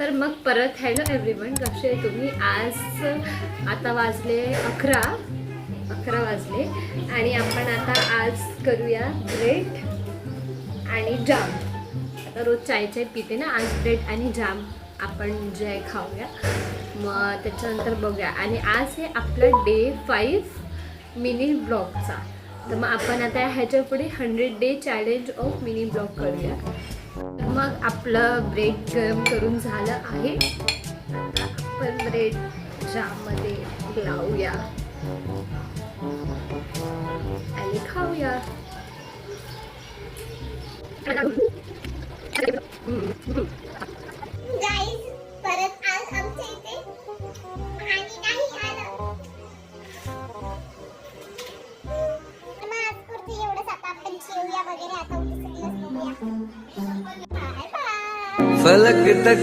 तर मग परत हॅलो एव्हरीवन, कसे आहे तुम्ही? आज आता वाजले 11 वाजले आणि आपण आता आज करूया ब्रेड आणि जाम. आता रोज चाय पिते ना, आज ब्रेड आणि जाम आपण जे आहे खाऊया. मग त्याच्यानंतर बघूया. आणि आज हे आपलं डे 5 मिनी ब्लॉगचा. तर मग आपण आता ह्याच्या पुढे 100 day challenge of mini blog करूया. मग आपलं ब्रेड गरम करून झालं आहे. आता आपण ब्रेड जाममध्ये लावूया आणि खाऊया. गाईज, परत आज आमच्या इथे पाणी नाही आलं. मग आज पुरते एवढंच. आता आपण जेवूया वगैरे. आता उद्या सगळं बघूया. Bye bye. फलक तक